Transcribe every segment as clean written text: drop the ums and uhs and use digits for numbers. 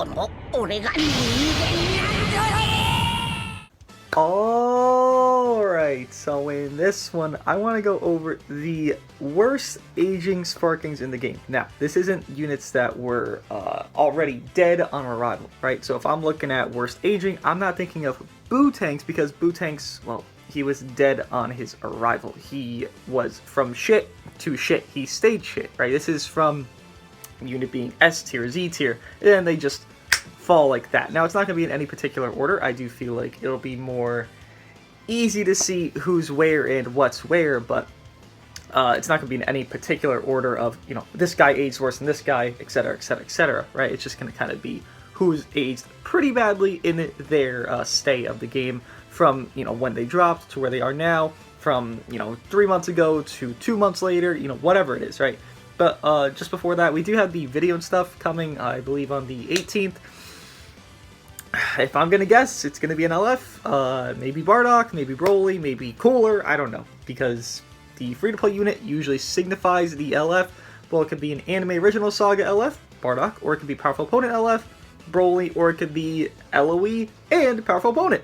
の俺が人間なんだ。 Alright, so in this one, I want to go over the worst aging Sparkings in the game. Now, this isn't units that were already dead on arrival, right? So if I'm looking at worst aging, I'm not thinking of Boo-Tanks, because Boo-Tanks, well, he was dead on his arrival. He was from shit to shit. He stayed shit, right? This is from unit being S tier, Z tier, and then they just fall like that. Now, it's not going to be in any particular order. I do feel like it'll be more easy to see who's where and what's where, but it's not going to be in any particular order of, you know, this guy aged worse than this guy, etc., etc., etc., right? It's just going to kind of be who's aged pretty badly in their stay of the game, from, you know, when they dropped to where they are now, from, you know, 3 months ago to 2 months later, you know, whatever it is, right? But just before that, we do have the video and stuff coming, I believe, on the 18th. If I'm gonna guess, it's gonna be an LF, maybe Bardock, maybe Broly, maybe Cooler, I don't know, because the free-to-play unit usually signifies the LF. Well, it could be an Anime Original Saga LF, Bardock, or it could be Powerful Opponent LF, Broly, or it could be LOE and Powerful Opponent,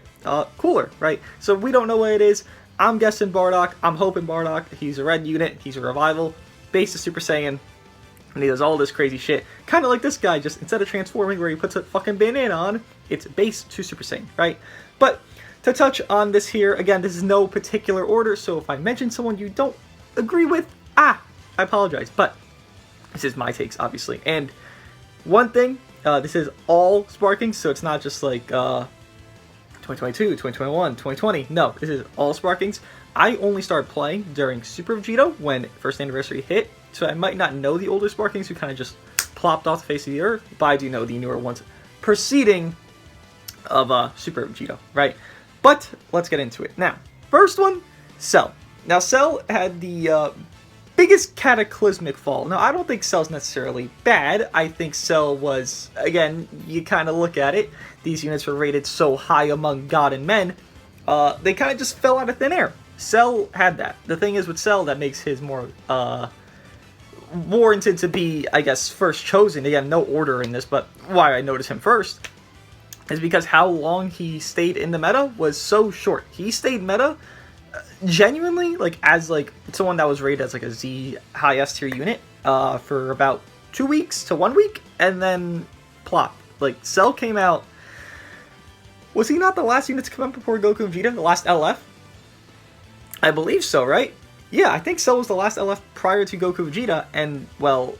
Cooler, right? So we don't know what it is. I'm guessing Bardock, I'm hoping Bardock. He's a red unit, he's a revival, base to Super Saiyan, and he does all this crazy shit. Kind of like this guy, just instead of transforming where he puts a fucking bandana on, it's base to Super Saiyan, right? But to touch on this here, again, this is no particular order, so if I mention someone you don't agree with, I apologize. But this is my takes, obviously. And one thing, this is all Sparkings, so it's not just like 2022, 2021, 2020. No, this is all Sparkings. I only started playing during Super Vegeta when first anniversary hit, so I might not know the older Sparkings who kind of just plopped off the face of the earth, but I do know the newer ones preceding of Super Vegeta, right? But let's get into it. Now, first one, Cell. Now, Cell had the biggest cataclysmic fall. Now, I don't think Cell's necessarily bad. I think Cell was, again, you kind of look at it, these units were rated so high among God and men, they kind of just fell out of thin air. Cell had that. The thing is with Cell that makes his more warranted to be, I guess, first chosen. Again, no order in this, but why I noticed him first is because how long he stayed in the meta was so short. He stayed meta genuinely, like, as like someone that was rated as like a Z high S tier unit for about 2 weeks to 1 week, and then plop. Like, Cell came out. Was he not the last unit to come out before Goku and Vegeta? The last LF? I believe so, right? Yeah, I think Cell was the last LF prior to Goku Vegeta, and, well,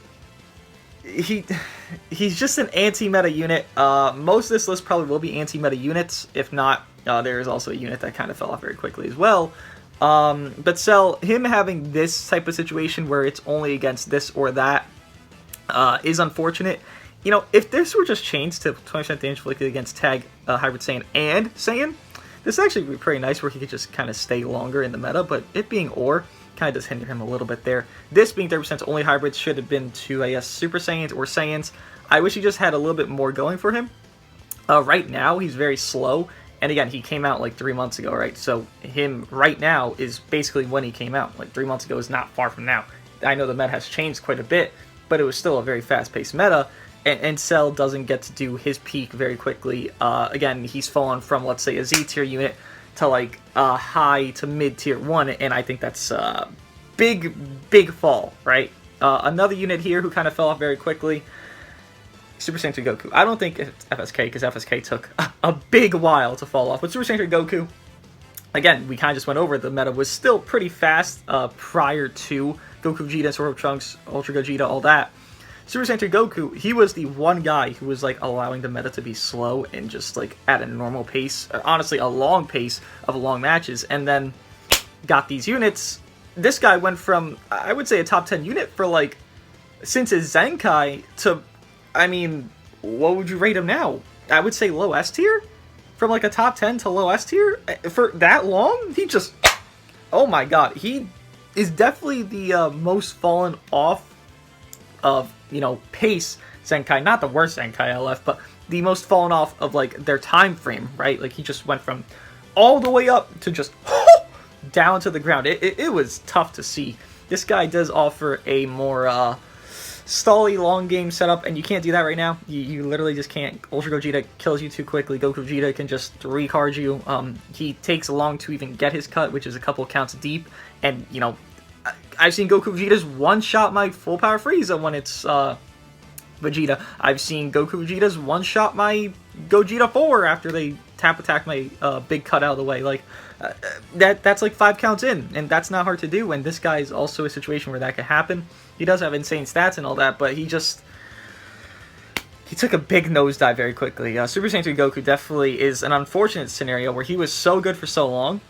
he's just an anti-meta unit. Most of this list probably will be anti-meta units. If not, there is also a unit that kind of fell off very quickly as well. But Cell, him having this type of situation where it's only against this or that is unfortunate. You know, if this were just changed to 20% damage inflicted against Tag, Hybrid Saiyan, and Saiyan, this actually would be pretty nice where he could just kind of stay longer in the meta, but it being Ore kind of does hinder him a little bit there. This being 30% only hybrids should have been to, I guess, Super Saiyans or Saiyans. I wish he just had a little bit more going for him. Right now, he's very slow, and again, he came out like 3 months ago, right? So him right now is basically when he came out. Like 3 months ago is not far from now. I know the meta has changed quite a bit, but it was still a very fast-paced meta, and Cell doesn't get to do his peak very quickly. Again, he's fallen from, let's say, a Z tier unit to like high to mid tier 1, and I think that's a big fall, right? Another unit here who kind of fell off very quickly, Super Saiyan 3 Goku. I don't think it's FSK, because FSK took a big while to fall off, but Super Saiyan 3 Goku, again, we kind of just went over, the meta was still pretty fast prior to Goku Vegeta, Sword of Trunks, Ultra Gogeta, all that. Super Saiyan 3 Goku, he was the one guy who was like allowing the meta to be slow and just like at a normal pace, or honestly a long pace of long matches, and then got these units. This guy went from, I would say, a top 10 unit for like, since his Zenkai to, I mean, what would you rate him now? I would say low S tier? From like a top 10 to low S tier? For that long? He just, oh my god, he is definitely the most fallen off of, you know, pace Zenkai, not the worst Zenkai LF, but the most fallen off of like their time frame, right? Like he just went from all the way up to just down to the ground. It was tough to see. This guy does offer a more stally long game setup, and you can't do that right now. You literally just can't. Ultra Gogeta kills you too quickly. Goku Vegeta can just recard you. He takes long to even get his cut, which is a couple counts deep, and you know, I've seen Goku Vegeta's one-shot my full power Frieza when it's Vegeta. I've seen Goku Vegeta's one-shot my Gogeta 4 after they tap attack my big cut out of the way. Like, that's like 5 counts in, and that's not hard to do, and this guy is also a situation where that could happen. He does have insane stats and all that, but he took a big nosedive very quickly. Super Saiyan 3 Goku definitely is an unfortunate scenario where he was so good for so long,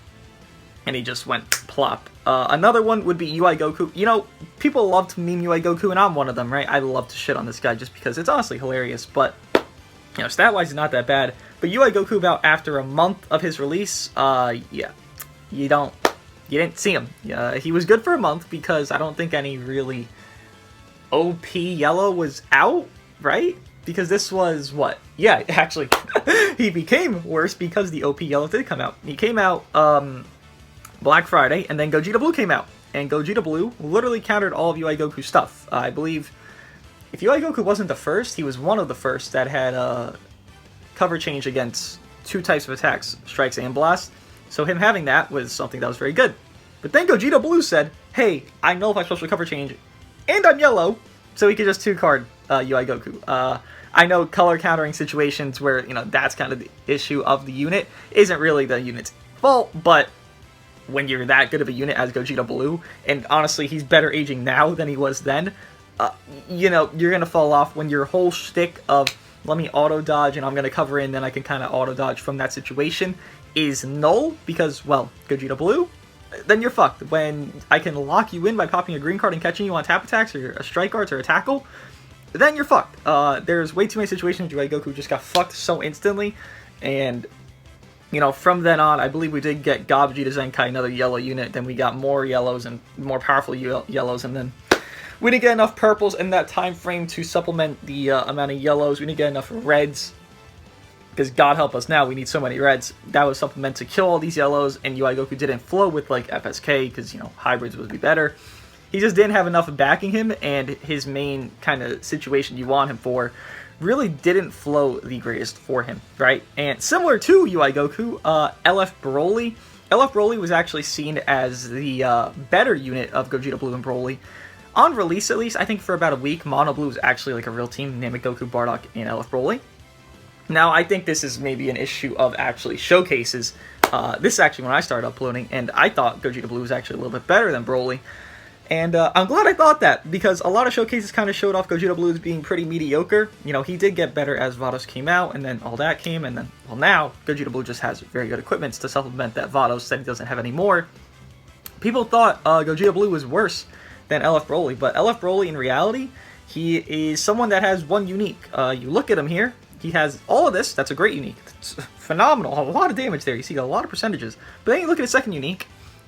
and he just went plop. Another one would be UI Goku. You know, people love to meme UI Goku, and I'm one of them, right? I love to shit on this guy just because it's honestly hilarious, but, you know, stat-wise, it's not that bad. But UI Goku, about after a month of his release, yeah, you didn't see him. He was good for a month because I don't think any really OP yellow was out, right? Because this was what? Yeah, actually, he became worse because the OP yellow did come out. He came out Black Friday, and then Gogeta Blue came out. And Gogeta Blue literally countered all of UI Goku's stuff. I believe if UI Goku wasn't the first, he was one of the first that had cover change against 2 types of attacks, strikes and blast. So him having that was something that was very good. But then Gogeta Blue said, hey, I nullify special cover change, and I'm yellow, so he could just 2-card UI Goku. I know color countering situations where, you know, that's kind of the issue of the unit. Isn't really the unit's fault, but when you're that good of a unit as Gogeta Blue, and honestly, he's better aging now than he was then, you know, you're going to fall off when your whole shtick of let me auto-dodge and I'm going to cover in, then I can kind of auto-dodge from that situation is null, because, well, Gogeta Blue, then you're fucked. When I can lock you in by popping a green card and catching you on tap attacks or a strike arts or a tackle, then you're fucked. There's way too many situations where Goku just got fucked so instantly, and, you know, from then on, I believe we did get God Vegeta Zenkai, another yellow unit, then we got more yellows and more powerful yellows, and then we didn't get enough purples in that time frame to supplement the amount of yellows. We didn't get enough reds, because God help us now, we need so many reds. That was supplement to kill all these yellows, and UI Goku didn't flow with, like, FSK, because, you know, hybrids would be better. He just didn't have enough backing him, and his main kind of situation you want him for really didn't flow the greatest for him, right? And similar to UI Goku, LF Broly. LF Broly was actually seen as the better unit of Gogeta Blue and Broly. On release, at least, I think for about a week, Mono Blue was actually like a real team, Namek Goku, Bardock, and LF Broly. Now, I think this is maybe an issue of actually showcases. This is actually when I started uploading, and I thought Gogeta Blue was actually a little bit better than Broly. And I'm glad I thought that, because a lot of showcases kind of showed off Gogeta Blue as being pretty mediocre. You know, he did get better as Vados came out, and then all that came, and then, well, now, Gogeta Blue just has very good equipments to supplement that Vados that he doesn't have anymore. People thought Gogeta Blue was worse than LF Broly, but LF Broly, in reality, he is someone that has one unique. You look at him here, he has all of this, that's a great unique. It's phenomenal, a lot of damage there, you see a lot of percentages. But then you look at his second unique,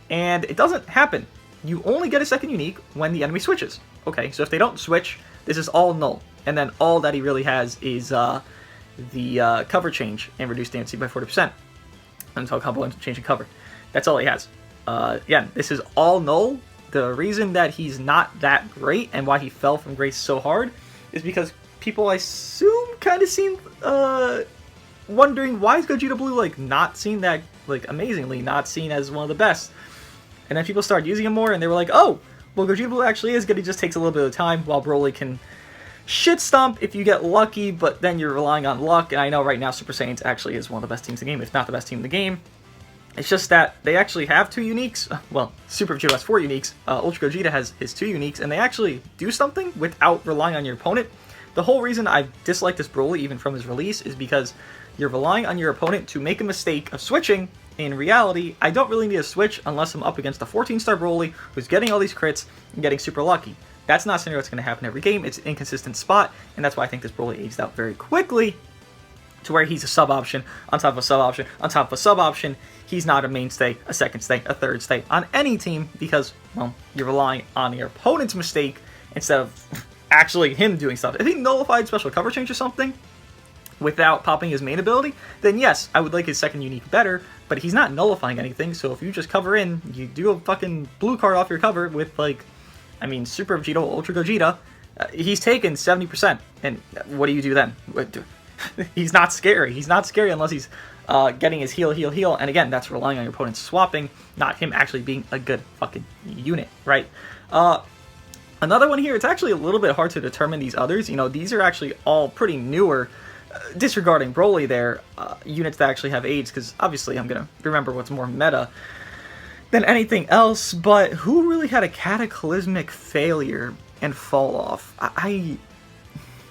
and it doesn't happen. You only get a second unique when the enemy switches. Okay, so if they don't switch, this is all null. And then all that he really has is the cover change and reduce damage by 40% until combo and change and cover. That's all he has. Again, this is all null. The reason that he's not that great and why he fell from grace so hard is because people, I assume, kind of seem wondering why is Gogeta Blue like not seen that like amazingly, not seen as one of the best. And then people started using him more, and they were like, oh, well, Gogeta Blue actually is good. He just takes a little bit of time, while Broly can shit stomp if you get lucky, but then you're relying on luck. And I know right now Super Saiyans actually is one of the best teams in the game, if not the best team in the game. It's just that they actually have 2 uniques. Well, Super Vegeta has 4 uniques. Ultra Gogeta has his 2 uniques, and they actually do something without relying on your opponent. The whole reason I dislike this Broly, even from his release, is because you're relying on your opponent to make a mistake of switching. In reality, I don't really need a switch unless I'm up against a 14-star Broly who's getting all these crits and getting super lucky. That's not a scenario that's going to happen every game. It's an inconsistent spot, and that's why I think this Broly aged out very quickly to where he's a sub-option on top of a sub-option on top of a sub-option. He's not a mainstay, a second stay, a third stay on any team because, well, you're relying on your opponent's mistake instead of actually him doing stuff. If he nullified special cover change or something without popping his main ability, then yes, I would like his second unique better, but he's not nullifying anything, so if you just cover in, you do a fucking blue card off your cover with, like, I mean, Super Vegeta, Ultra Gogeta, He's taken 70%, and what do you do then? He's not scary. He's not scary unless he's getting his heal, and again, that's relying on your opponent swapping, not him actually being a good fucking unit, right? Another one here, it's actually a little bit hard to determine these others. You know, these are actually all pretty newer, disregarding Broly there, units that actually have aged, because obviously I'm going to remember what's more meta than anything else, but who really had a cataclysmic failure and fall off?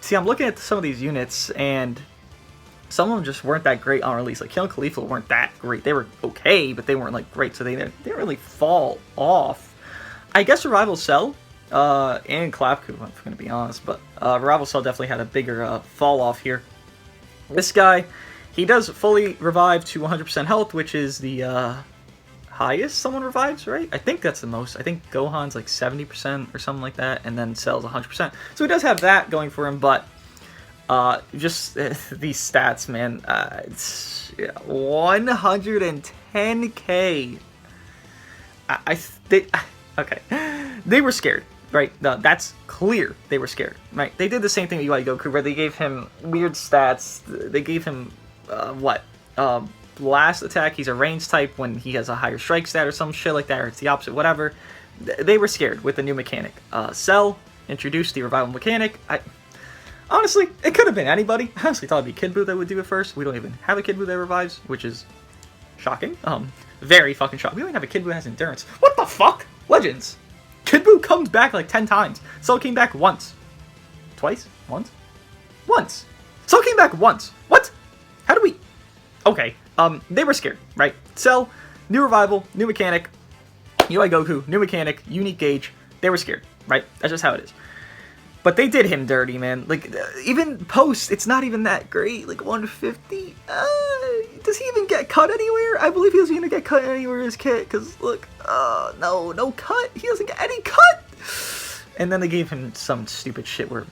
See, I'm looking at some of these units, and some of them just weren't that great on release. Like, Kill Khalifa weren't that great. They were okay, but they weren't, like, great, so they didn't really fall off. I guess Revival Cell, and Clapku, if I'm going to be honest, but Revival Cell definitely had a bigger fall off here. This guy, he does fully revive to 100% health, which is the highest someone revives, right? I think that's the most. I think Gohan's like 70% or something like that, and then Cell's 100%. So he does have that going for him, but just these stats, man. It's 110k. Okay, they were scared, right? That's clear. They were scared, right? They did the same thing with UI Goku, where they gave him weird stats. They gave him blast attack. He's a range type when he has a higher strike stat or some shit like that, or it's the opposite, whatever. They were scared with the new mechanic. Cell introduced the revival mechanic. Honestly, it could have been anybody. I honestly thought it'd be Kid Buu that would do it first. We don't even have a Kid Buu that revives, which is shocking. Very fucking shocking. We don't even have a Kid Buu that has endurance. What the fuck? Legends. Kid Buu comes back like 10 times. Cell came back once. Twice? Once? Once. Cell came back once. What? How do we... Okay. They were scared, right? Cell, new revival, new mechanic. UI Goku, new mechanic, unique gauge. They were scared, right? That's just how it is. But they did him dirty, man. Like, even post, it's not even that great. Like, 150? Does he even get cut anywhere? I believe he doesn't even get cut anywhere in his kit. Because, look, no cut. He doesn't get any cut. And then they gave him some stupid shit where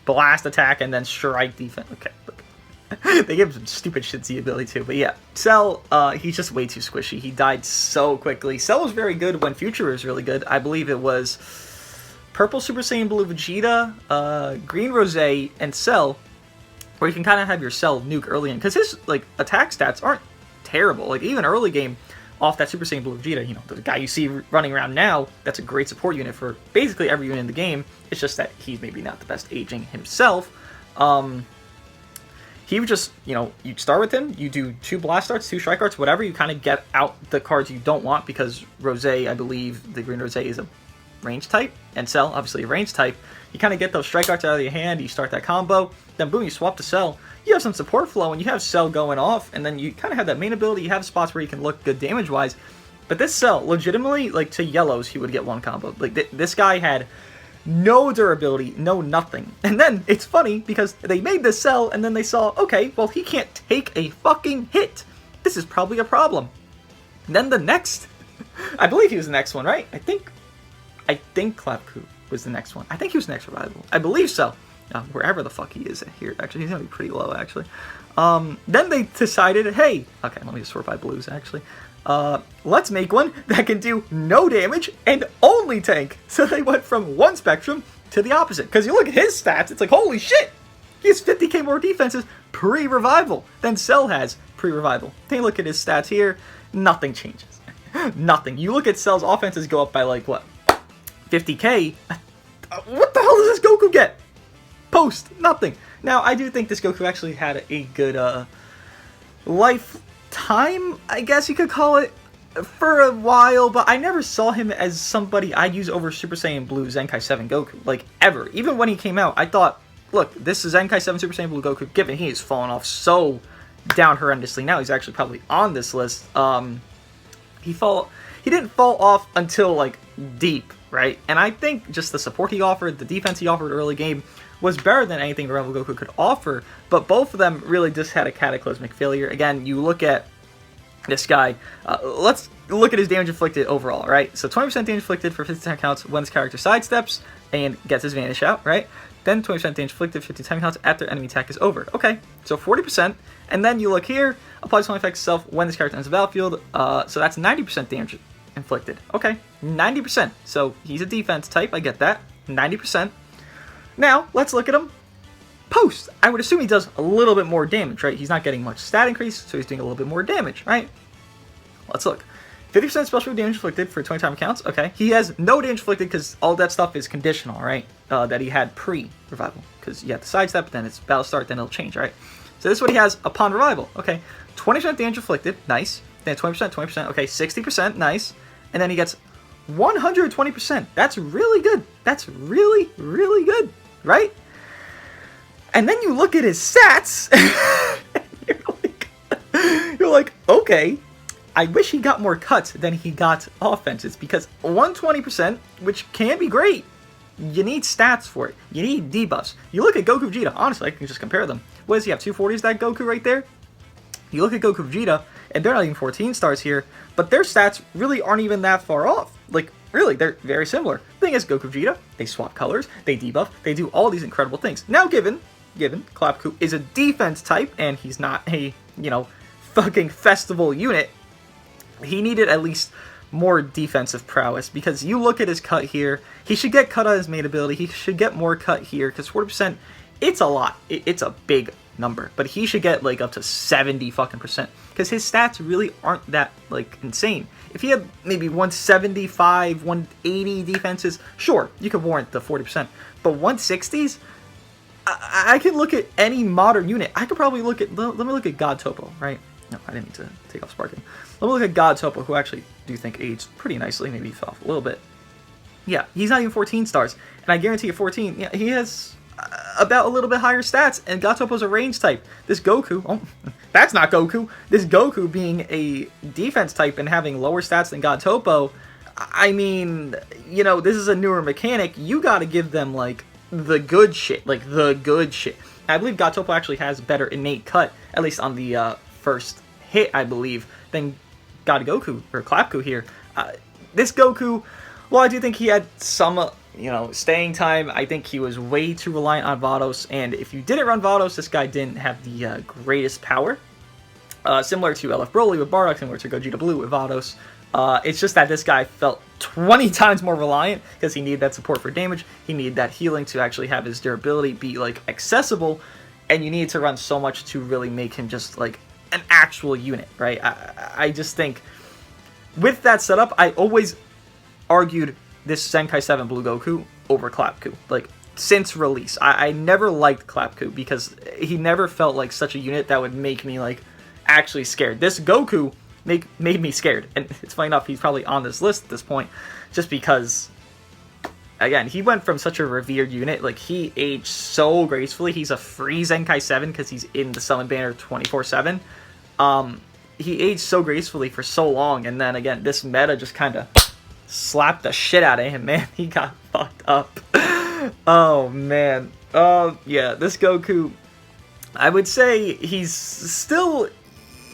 blast attack and then strike defense. Okay, look. They gave him some stupid shitsy ability too. But yeah, Cell, he's just way too squishy. He died so quickly. Cell was very good when Future was really good. I believe it was Purple Super Saiyan Blue Vegeta, Green Rose, and Cell, where you can kind of have your Cell nuke early in. Because his like attack stats aren't terrible. Like even early game, off that Super Saiyan Blue Vegeta, you know, the guy you see running around now, that's a great support unit for basically every unit in the game. It's just that he's maybe not the best aging himself. He would just, you know, you start with him, you do 2 blast arts, 2 strike arts, whatever, you kind of get out the cards you don't want, because Rose, I believe, the Green Rose is a range type, and Cell, obviously a range type. You kind of get those strike arts out of your hand, you start that combo, then boom, you swap to Cell. You have some support flow, and you have Cell going off, and then you kind of have that main ability, you have spots where you can look good damage-wise, but this Cell, legitimately, like, to yellows, he would get 1 combo. Like, this guy had no durability, no nothing. And then, it's funny, because they made this Cell, and then they saw, okay, well, he can't take a fucking hit. This is probably a problem. And then the next, I believe he was the next one, right? I think Clapku was the next one. I think he was the next revival. I believe so. Wherever the fuck he is here, actually. He's gonna be pretty low, actually. Then they decided, hey, okay, let me just sort by blues, actually. Let's make one that can do no damage and only tank. So they went from one spectrum to the opposite. Because you look at his stats, it's like, holy shit! He has 50k more defenses pre-revival than Cell has pre-revival. Take a look at his stats here, nothing changes. Nothing. You look at Cell's offenses go up by like, what, 50k? What the hell does this Goku get? Post, nothing. Now, I do think this Goku actually had a good, lifetime, I guess you could call it, for a while, but I never saw him as somebody I'd use over Super Saiyan Blue Zenkai 7 Goku, like, ever. Even when he came out, I thought, look, this is Zenkai 7 Super Saiyan Blue Goku, given he has fallen off so down horrendously. Now he's actually probably on this list. He didn't fall off until, like, deep, right? And I think just the support he offered, the defense he offered early game, was better than anything Rebel Goku could offer, but both of them really just had a cataclysmic failure. Again, you look at this guy, let's look at his damage inflicted overall, right? So 20% damage inflicted for 50 time counts when his character sidesteps and gets his vanish out, right? Then 20% damage inflicted 50 time counts after enemy attack is over. Okay, so 40%, and then you look here, applies 20 effects itself when this character enters the battlefield, so that's 90% damage inflicted. Okay, 90%, so he's a defense type, I get that, 90%. Now, let's look at him post. I would assume he does a little bit more damage, right? He's not getting much stat increase, so he's doing a little bit more damage, right? Let's look. 50% special damage inflicted for 20 time counts. Okay. He has no damage inflicted because all that stuff is conditional, right? That he had pre-revival. Because you have to sidestep, then it's battle start, then it'll change, right? So this is what he has upon revival. Okay. 20% damage inflicted. Nice. Then 20%, 20%. Okay. 60%. Nice. And then he gets 120%. That's really good. That's really, really good, right? And then you look at his stats, and you're like, okay, I wish he got more cuts than he got offenses, because 120%, which can be great, you need stats for it. You need debuffs. You look at Goku Vegeta, honestly, I can just compare them. What does he have, 240s, that Goku right there? You look at Goku Vegeta, and they're not even 14 stars here, but their stats really aren't even that far off. Like, really, they're very similar. The thing is, Goku Vegeta, they swap colors, they debuff, they do all these incredible things. Now, given Clapku is a defense type, and he's not a, fucking festival unit, he needed at least more defensive prowess, because you look at his cut here, he should get cut on his main ability, he should get more cut here, because 40%, it's a lot, it's a big number, but he should get, like, up to 70 fucking percent, because his stats really aren't that, like, insane. If he had maybe 175, 180 defenses, sure, you could warrant the 40%, but 160s, I can look at any modern unit. I could probably look at, let me look at God Topo, right? No, I didn't mean to take off Sparking. Let me look at God Topo, who I actually do think aged pretty nicely. Maybe he fell off a little bit. Yeah, he's not even 14 stars. And I guarantee you 14, yeah, he has about a little bit higher stats. And God Topo's a range type. This Goku, oh, that's not Goku. This Goku being a defense type and having lower stats than God Topo, I mean, this is a newer mechanic. You gotta give them, like, the good shit. Like, the good shit. I believe God Topo actually has better innate cut, at least on the first hit, I believe, than God Goku, or Clapku here. This Goku, well, I do think he had some, staying time. I think he was way too reliant on Vados, and if you didn't run Vados, this guy didn't have the greatest power. Similar to LF Broly with Bardock, similar to Gogeta Blue with Vados. It's just that this guy felt 20 times more reliant, because he needed that support for damage, he needed that healing to actually have his durability be, like, accessible, and you needed to run so much to really make him just, like, an actual unit, right? I just think, with that setup, I always argued this Zenkai 7 Blue Goku over Clapku, like, since release. I never liked Clapku, because he never felt like such a unit that would make me, like, actually scared. This Goku made me scared, and it's funny enough, he's probably on this list at this point, just because, again, he went from such a revered unit, like, he aged so gracefully. He's a free Zenkai 7, because he's in the Summon Banner 24/7. He aged so gracefully for so long, and then, again, this meta just kind of slapped the shit out of him, man. He got fucked up. Oh, man. Yeah, this Goku, I would say he's still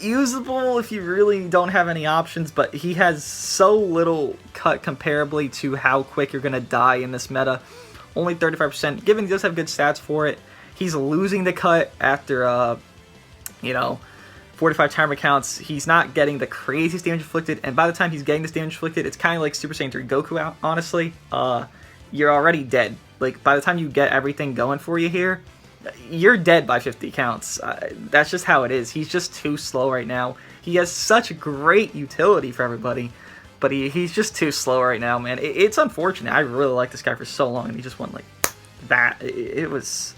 usable if you really don't have any options, but he has so little cut comparably to how quick you're going to die in this meta. Only 35%, given he does have good stats for it. He's losing the cut after, 45 timer counts. He's not getting the craziest damage inflicted, and by the time he's getting this damage inflicted, it's kind of like Super Saiyan 3 Goku out, honestly. You're already dead. Like, by the time you get everything going for you here, you're dead by 50 counts. That's just how it is. He's just too slow right now. He has such great utility for everybody, but he's just too slow right now, man. It's unfortunate. I really liked this guy for so long, and he just went like that. It was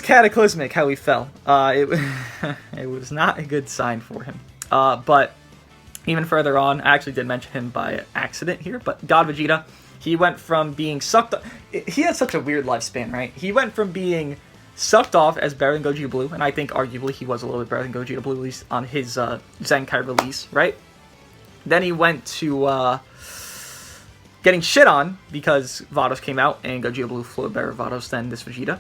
cataclysmic how he fell. It was not a good sign for him. But even further on, I actually did mention him by accident here, but God Vegeta, he went from being sucked up. He had such a weird lifespan, right? He went from being sucked off as better than Gogeta Blue, and I think arguably he was a little bit better than Gogeta Blue, at least on his Zenkai release, right? Then he went to getting shit on because Vados came out, and Gogeta Blue flowed better Vados than this Vegeta,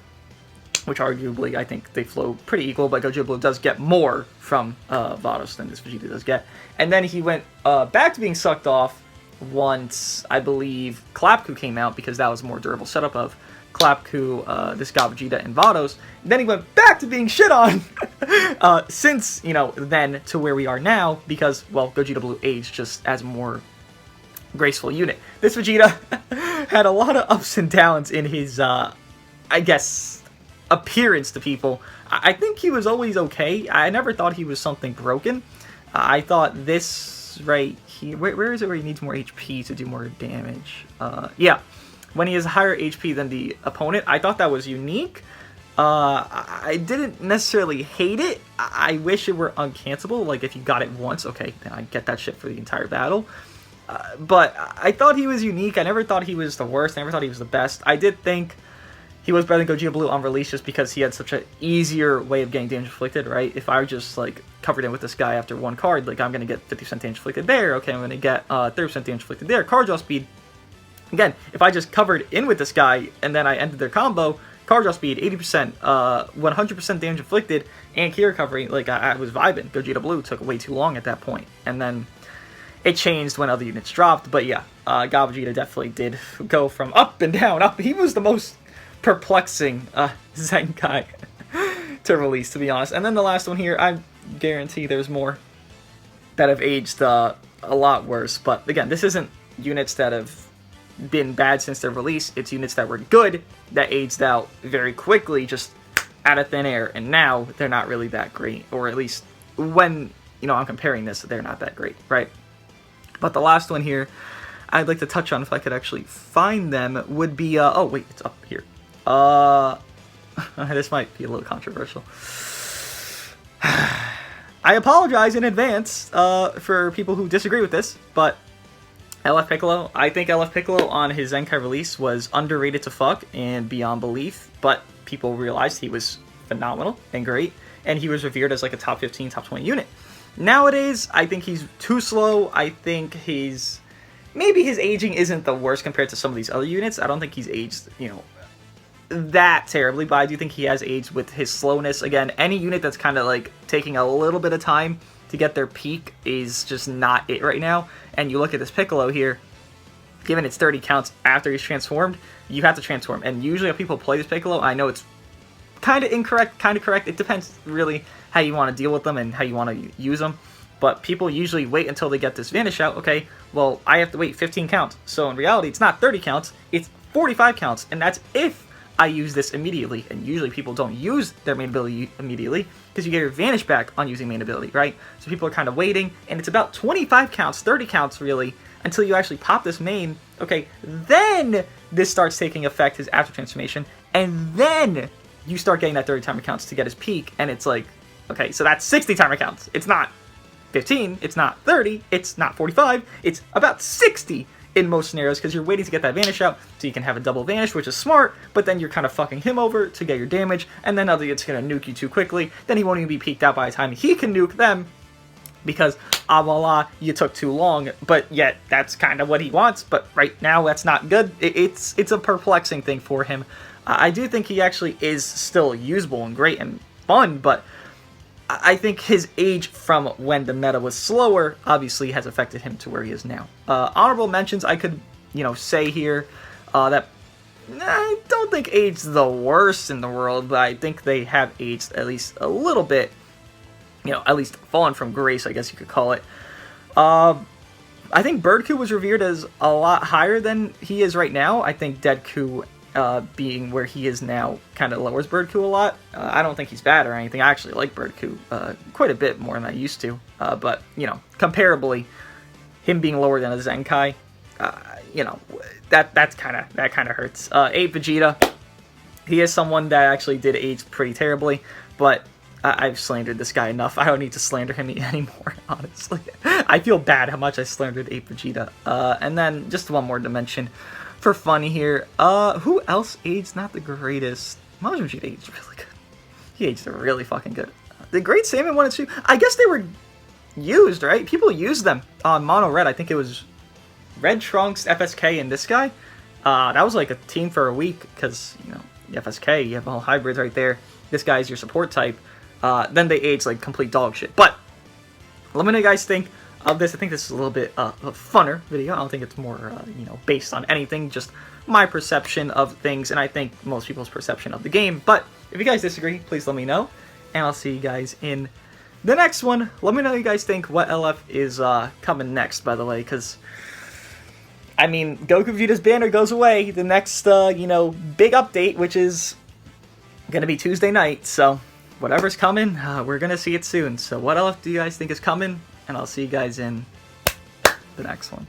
which arguably I think they flow pretty equal, but Gogeta Blue does get more from Vados than this Vegeta does get. And then he went back to being sucked off once, I believe, Clapku came out, because that was a more durable setup of Clapku, this God Vegeta, and Vados. Then he went back to being shit on since, then to where we are now, because, well, Gogeta Blue aged just as a more graceful unit. This Vegeta had a lot of ups and downs in his, I guess, appearance to people. I think he was always okay. I never thought he was something broken. I thought this right here, where is it where he needs more HP to do more damage? Yeah, when he has higher HP than the opponent, I thought that was unique. I didn't necessarily hate it. I wish it were uncancelable. Like, if you got it once, okay, then I get that shit for the entire battle. But I thought he was unique. I never thought he was the worst. I never thought he was the best. I did think he was better than Gogeta Blue on release just because he had such an easier way of getting damage inflicted, right? If I just, like, covered in with this guy after one card, like, I'm going to get 50% damage inflicted there. Okay, I'm going to get 30% damage inflicted there. Card draw speed. Again, if I just covered in with this guy and then I ended their combo, card draw speed, 80%, 100% damage inflicted, and key recovery, like, I was vibing. Gogeta Blue took way too long at that point. And then it changed when other units dropped. But yeah, God Vegeta definitely did go from up and down. Up. He was the most perplexing Zenkai to release, to be honest. And then the last one here, I guarantee there's more that have aged a lot worse. But again, this isn't units that have been bad since their release. It's units that were good that aged out very quickly, just out of thin air, and now they're not really that great, or at least when, you know, I'm comparing this, they're not that great, right? But the last one here I'd like to touch on, if I could actually find them, would be oh wait, it's up here. This might be a little controversial. I apologize in advance for people who disagree with this, but LF Piccolo, I think LF Piccolo on his Zenkai release was underrated to fuck and beyond belief, but people realized he was phenomenal and great, and he was revered as like a top 15, top 20 unit. Nowadays, I think he's too slow. I think maybe his aging isn't the worst compared to some of these other units. I don't think he's aged, you know, that terribly, but I do think he has aged with his slowness. Again, any unit that's kind of like taking a little bit of time to get their peak is just not it right now. And you look at this Piccolo here, given it's 30 counts after he's transformed, you have to transform. And usually when people play this Piccolo, I know it's kind of incorrect, kind of correct. It depends really how you want to deal with them and how you want to use them. But people usually wait until they get this Vanish out. Okay, well, I have to wait 15 counts. So in reality, it's not 30 counts, it's 45 counts. And that's if I use this immediately. And usually people don't use their main ability immediately because you get your Vanish back on using main ability, right? So people are kind of waiting, and it's about 25 counts, 30 counts really, until you actually pop this main. Okay, then this starts taking effect, his after transformation, and then you start getting that 30 timer counts to get his peak, and it's like, okay, so that's 60 timer counts. It's not 15, it's not 30, it's not 45, it's about 60 in most scenarios, because you're waiting to get that Vanish out so you can have a double Vanish, which is smart, but then you're kind of fucking him over to get your damage, and then other it's going to nuke you too quickly, then he won't even be peaked out by the time he can nuke them, because, voila, you took too long, but yet that's kind of what he wants, but right now that's not good. It's a perplexing thing for him. I do think he actually is still usable and great and fun, but I think his age from when the meta was slower obviously has affected him to where he is now. Honorable mentions I could, you know, say here that I don't think aged the worst in the world, but I think they have aged at least a little bit, you know, at least fallen from grace, I guess you could call it. I think Birdku was revered as a lot higher than he is right now. I think Deadku being where he is now kind of lowers Birdku a lot. I don't think he's bad or anything. I actually like Birdku quite a bit more than I used to. But, you know, comparably, him being lower than a Zenkai, you know, that kind of hurts. 8 Vegeta, he is someone that actually did age pretty terribly, but I've slandered this guy enough. I don't need to slander him anymore, honestly. I feel bad how much I slandered 8 Vegeta. And then just one more dimension for fun here. Who else aged not the greatest? Majin Vegeta aged really good. He aged really fucking good. The Great Saiyaman 1 and 2, I guess they were used, right? People used them on Mono Red. I think it was Red Trunks, FSK, and this guy. That was like a team for a week because, you know, FSK, you have all hybrids right there. This guy's your support type. Then they aged like complete dog shit. But let me know what you guys think of this. I think this is a little bit a funner video. I don't think it's more, you know, based on anything, just my perception of things, and I think most people's perception of the game. But if you guys disagree, please let me know, and I'll see you guys in the next one. Let me know what you guys think, what LF is coming next, by the way, because I mean, Goku Vegeta's banner goes away. The next, you know, big update, which is gonna be Tuesday night. So whatever's coming, we're gonna see it soon. So what else do you guys think is coming? And I'll see you guys in the next one.